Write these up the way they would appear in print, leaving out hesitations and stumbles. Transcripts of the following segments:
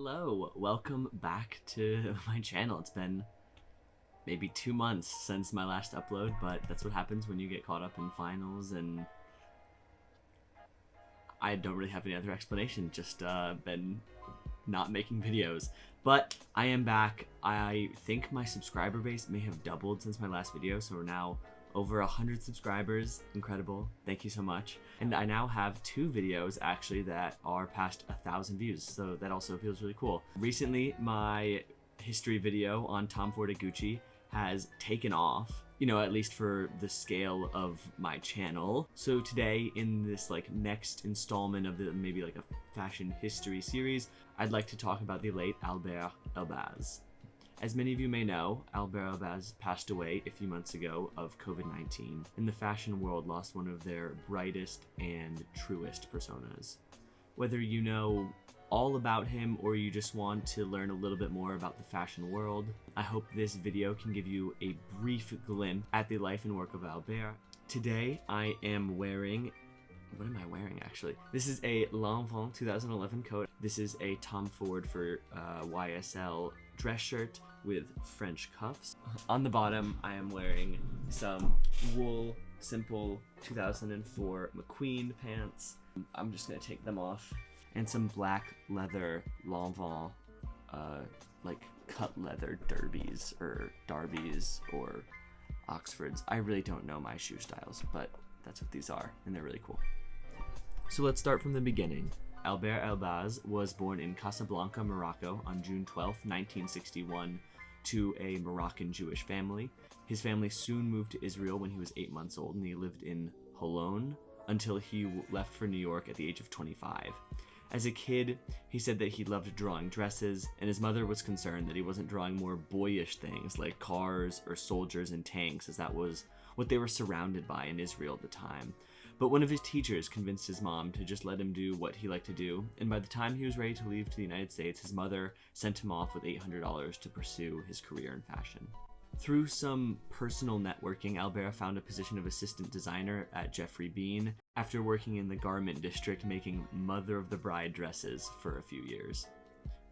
Hello, welcome back to my channel. It's been maybe 2 months since my last upload, but that's what happens when you get caught up in finals, and I don't really have any other explanation, just been not making videos. But I am back. I think my subscriber base may have doubled since my last video, so we're now over 100 subscribers. Incredible. Thank you so much. And I now have 2 videos actually that are past 1,000 views, so that also feels really cool. Recently, my history video on Tom Ford at Gucci has taken off, you know, at least for the scale of my channel. So today, in this next installment of the maybe a fashion history series, I'd like to talk about the late Alber Elbaz. As many of you may know, Alber Elbaz passed away a few months ago of COVID-19, and the fashion world lost one of their brightest and truest personas. Whether you know all about him or you just want to learn a little bit more about the fashion world, I hope this video can give you a brief glimpse at the life and work of Alber. Today I am wearing, what am I wearing actually? This is a L'Enfant 2011 coat. This is a Tom Ford for YSL dress shirt with French cuffs. On the bottom, I am wearing some wool, simple 2004 McQueen pants. I'm just gonna take them off. And some black leather L'Enfant, cut leather derbies or darbies or Oxfords. I really don't know my shoe styles, but that's what these are, and they're really cool. So let's start from the beginning. Alber Elbaz was born in Casablanca, Morocco on June 12, 1961 to a Moroccan Jewish family. His family soon moved to Israel when he was 8 months old, and he lived in Holon until he left for New York at the age of 25. As a kid, he said that he loved drawing dresses, and his mother was concerned that he wasn't drawing more boyish things like cars or soldiers and tanks, as that was what they were surrounded by in Israel at the time. But one of his teachers convinced his mom to just let him do what he liked to do, and by the time he was ready to leave to the United States, his mother sent him off with $800 to pursue his career in fashion. Through some personal networking, Alber found a position of assistant designer at Jeffrey Bean after working in the garment district making mother-of-the-bride dresses for a few years.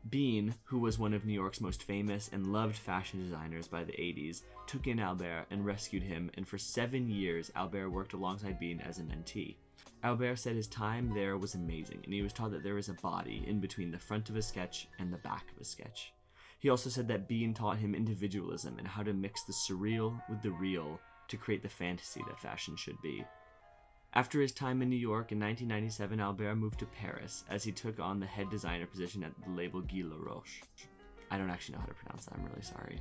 Bean, who was one of New York's most famous and loved fashion designers by the 80s, took in Alber and rescued him, and for 7 years, Alber worked alongside Bean as a mentee. Alber said his time there was amazing, and he was taught that there is a body in between the front of a sketch and the back of a sketch. He also said that Bean taught him individualism and how to mix the surreal with the real to create the fantasy that fashion should be. After his time in New York in 1997, Alber moved to Paris as he took on the head designer position at the label Guy Laroche. I don't actually know how to pronounce that, I'm really sorry.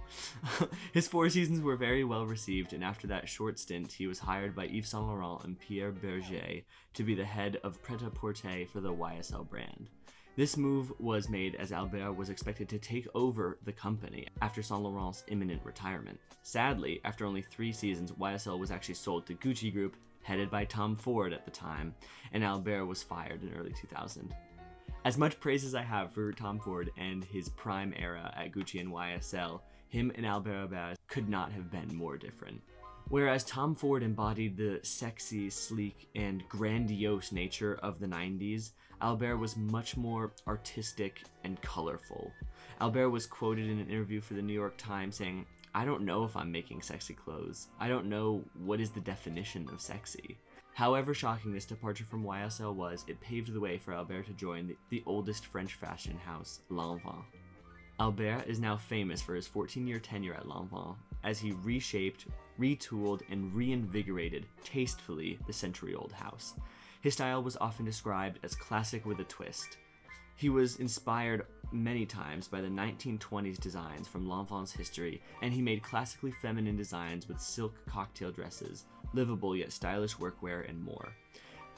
His 4 seasons were very well received, and after that short stint, he was hired by Yves Saint Laurent and Pierre Berger to be the head of Pret-a-Porter for the YSL brand. This move was made as Alber was expected to take over the company after Saint Laurent's imminent retirement. Sadly, after only 3 seasons, YSL was actually sold to Gucci Group, headed by Tom Ford at the time, and Alber was fired in early 2000. As much praise as I have for Tom Ford and his prime era at Gucci and YSL, him and Alber Elbaz could not have been more different. Whereas Tom Ford embodied the sexy, sleek, and grandiose nature of the 90s, Alber was much more artistic and colorful. Alber was quoted in an interview for the New York Times saying, "I don't know if I'm making sexy clothes. I don't know what is the definition of sexy." However shocking this departure from YSL was, it paved the way for Alber to join the oldest French fashion house, L'Enfant. Alber is now famous for his 14-year tenure at L'Enfant, as he reshaped, retooled, and reinvigorated, tastefully, the century-old house. His style was often described as classic with a twist. He was inspired many times by the 1920s designs from L'Enfant's history, and he made classically feminine designs with silk cocktail dresses, livable yet stylish workwear, and more.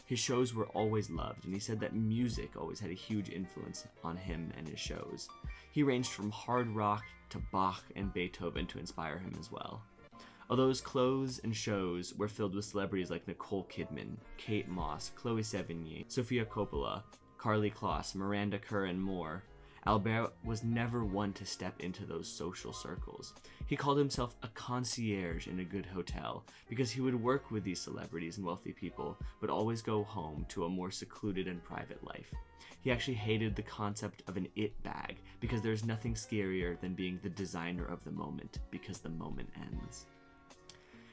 His shows were always loved, and he said that music always had a huge influence on him and his shows. He ranged from hard rock to Bach and Beethoven to inspire him as well. Although his clothes and shows were filled with celebrities like Nicole Kidman, Kate Moss, Chloe Sevigny, Sofia Coppola, Karlie Kloss, Miranda Kerr, and more, Albert was never one to step into those social circles. He called himself a concierge in a good hotel because he would work with these celebrities and wealthy people, but always go home to a more secluded and private life. He actually hated the concept of an it bag because there's nothing scarier than being the designer of the moment, because the moment ends.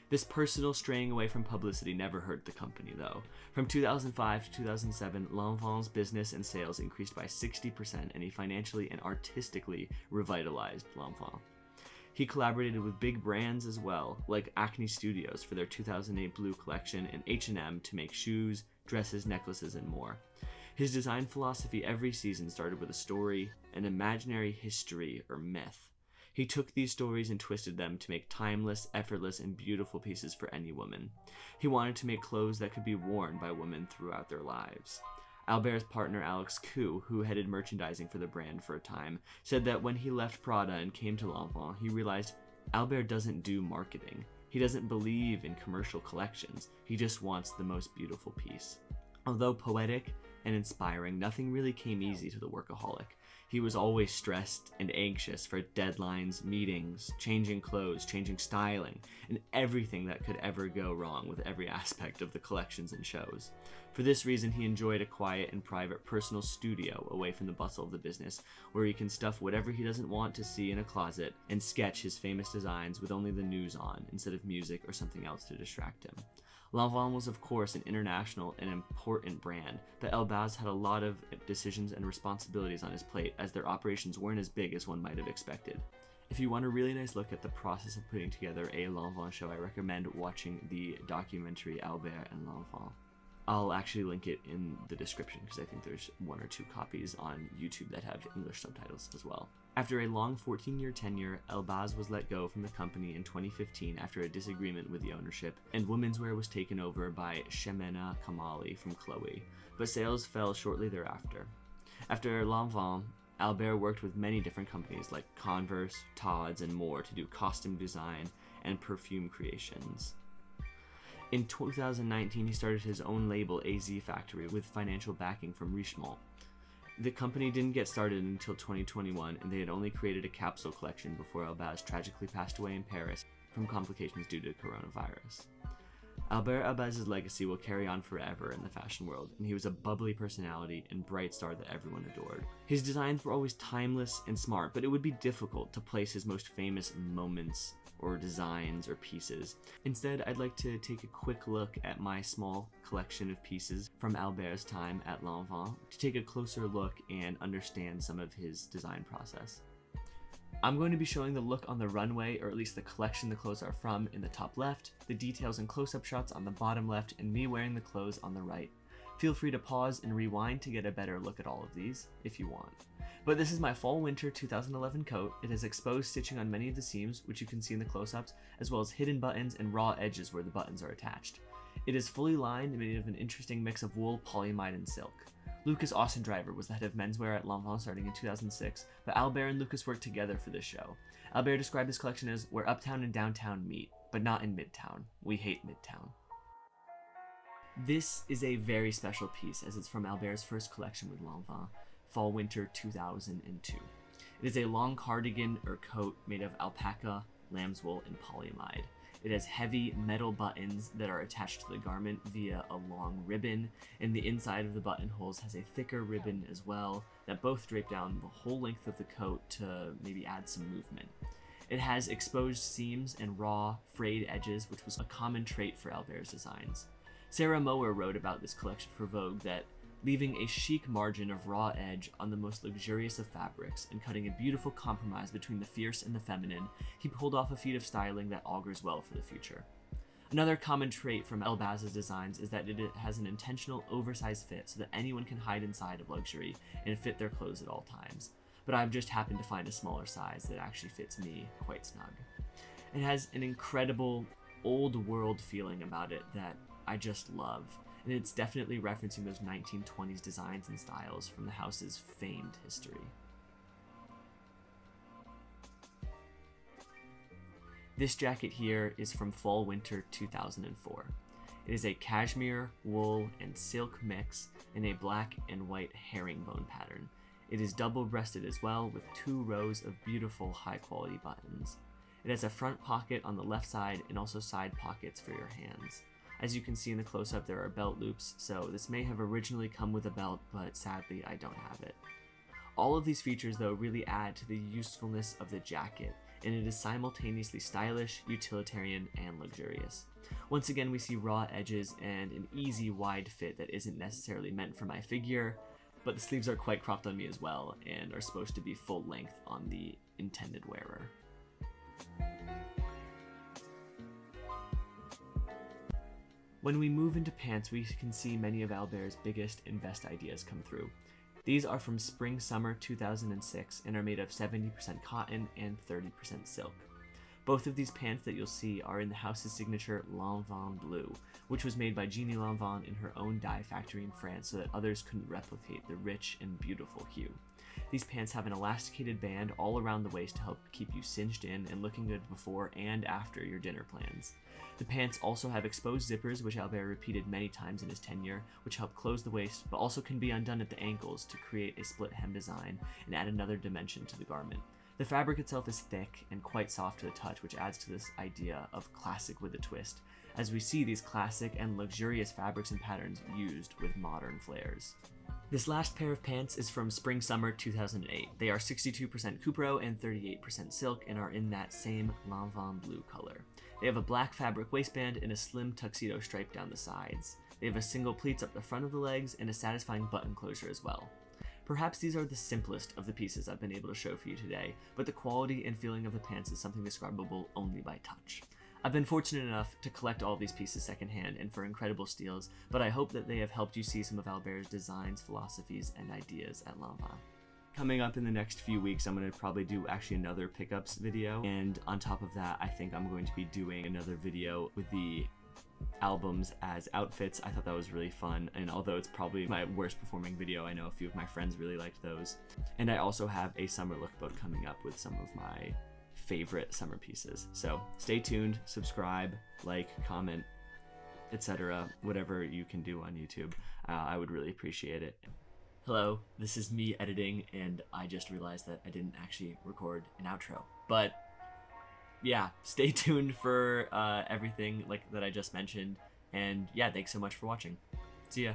This personal straying away from publicity never hurt the company, though. From 2005 to 2007, L'Enfant's business and sales increased by 60%, and he financially and artistically revitalized L'Enfant. He collaborated with big brands as well, like Acne Studios for their 2008 Blue collection and H&M to make shoes, dresses, necklaces, and more. His design philosophy every season started with a story, an imaginary history or myth. He took these stories and twisted them to make timeless, effortless, and beautiful pieces for any woman. He wanted to make clothes that could be worn by women throughout their lives. Albert's partner Alex Koo, who headed merchandising for the brand for a time, said that when he left Prada and came to L'Enfant, he realized Albert doesn't do marketing. He doesn't believe in commercial collections. He just wants the most beautiful piece. Although poetic and inspiring, nothing really came easy to the workaholic. He was always stressed and anxious for deadlines, meetings, changing clothes, changing styling, and everything that could ever go wrong with every aspect of the collections and shows. For this reason, he enjoyed a quiet and private personal studio away from the bustle of the business, where he can stuff whatever he doesn't want to see in a closet and sketch his famous designs with only the news on instead of music or something else to distract him. L'Enfant was of course an international and important brand, but Elbaz had a lot of decisions and responsibilities on his plate as their operations weren't as big as one might have expected. If you want a really nice look at the process of putting together a L'Enfant show, I recommend watching the documentary Albert and L'Enfant. I'll actually link it in the description because I think there's 1 or 2 copies on YouTube that have English subtitles as well. After a long 14-year tenure, Elbaz was let go from the company in 2015 after a disagreement with the ownership, and womenswear was taken over by Shemena Kamali from Chloe, but sales fell shortly thereafter. After L'Enfant, Albert worked with many different companies like Converse, Tod's, and more to do costume design and perfume creations. In 2019, he started his own label, AZ Factory, with financial backing from Richemont. The company didn't get started until 2021, and they had only created a capsule collection before Elbaz tragically passed away in Paris from complications due to coronavirus. Alber Elbaz's legacy will carry on forever in the fashion world, and he was a bubbly personality and bright star that everyone adored. His designs were always timeless and smart, but it would be difficult to place his most famous moments or designs or pieces. Instead, I'd like to take a quick look at my small collection of pieces from Albert's time at L'Enfant to take a closer look and understand some of his design process. I'm going to be showing the look on the runway, or at least the collection the clothes are from, in the top left, the details and close-up shots on the bottom left, and me wearing the clothes on the right. Feel free to pause and rewind to get a better look at all of these, if you want. But this is my fall-winter 2011 coat. It has exposed stitching on many of the seams, which you can see in the close-ups, as well as hidden buttons and raw edges where the buttons are attached. It is fully lined and made of an interesting mix of wool, polyamide, and silk. Lucas Ossendriver was the head of menswear at L'Enfant starting in 2006, but Albert and Lucas worked together for this show. Albert described his collection as where uptown and downtown meet, but not in Midtown. We hate Midtown. This is a very special piece as it's from Albert's first collection with L'Enfant, fall-winter 2002. It is a long cardigan or coat made of alpaca, lamb's wool, and polyamide. It has heavy metal buttons that are attached to the garment via a long ribbon, and the inside of the buttonholes has a thicker ribbon as well that both drape down the whole length of the coat to maybe add some movement. It has exposed seams and raw, frayed edges, which was a common trait for Albert's designs. Sarah Mower wrote about this collection for Vogue that, leaving a chic margin of raw edge on the most luxurious of fabrics and cutting a beautiful compromise between the fierce and the feminine, he pulled off a feat of styling that augurs well for the future. Another common trait from Elbaz's designs is that it has an intentional oversized fit so that anyone can hide inside of luxury and fit their clothes at all times. But I've just happened to find a smaller size that actually fits me quite snug. It has an incredible old world feeling about it that I just love. And it's definitely referencing those 1920s designs and styles from the house's famed history. This jacket here is from fall-winter 2004. It is a cashmere, wool, and silk mix in a black and white herringbone pattern. It is double-breasted as well, with 2 rows of beautiful high-quality buttons. It has a front pocket on the left side and also side pockets for your hands. As you can see in the close-up, there are belt loops, so this may have originally come with a belt, but sadly I don't have it. All of these features though really add to the usefulness of the jacket, and it is simultaneously stylish, utilitarian, and luxurious. Once again, we see raw edges and an easy wide fit that isn't necessarily meant for my figure, but the sleeves are quite cropped on me as well and are supposed to be full length on the intended wearer. When we move into pants, we can see many of Alber's biggest and best ideas come through. These are from Spring-Summer 2006 and are made of 70% cotton and 30% silk. Both of these pants that you'll see are in the house's signature Lanvin blue, which was made by Jeannie Lanvin in her own dye factory in France so that others couldn't replicate the rich and beautiful hue. These pants have an elasticated band all around the waist to help keep you cinched in and looking good before and after your dinner plans. The pants also have exposed zippers, which Alber repeated many times in his tenure, which help close the waist, but also can be undone at the ankles to create a split hem design and add another dimension to the garment. The fabric itself is thick and quite soft to the touch, which adds to this idea of classic with a twist, as we see these classic and luxurious fabrics and patterns used with modern flares. This last pair of pants is from Spring-Summer 2008. They are 62% Cupro and 38% silk and are in that same Lanvin blue color. They have a black fabric waistband and a slim tuxedo stripe down the sides. They have a single pleats up the front of the legs and a satisfying button closure as well. Perhaps these are the simplest of the pieces I've been able to show for you today, but the quality and feeling of the pants is something describable only by touch. I've been fortunate enough to collect all these pieces secondhand and for incredible steals, but I hope that they have helped you see some of Alber's designs, philosophies, and ideas at Lanvin. Coming up in the next few weeks, I'm going to probably do actually another pickups video, and on top of that, I think I'm going to be doing another video with the albums as outfits. I thought that was really fun, and although it's probably my worst performing video, I know a few of my friends really liked those. And I also have a summer lookbook coming up with some of my favorite summer pieces. So stay tuned, subscribe, like, comment, etc. Whatever you can do on YouTube. I would really appreciate it. Hello, this is me editing, and I just realized that I didn't actually record an outro. But yeah, stay tuned for everything like that I just mentioned. And yeah, thanks so much for watching. See ya.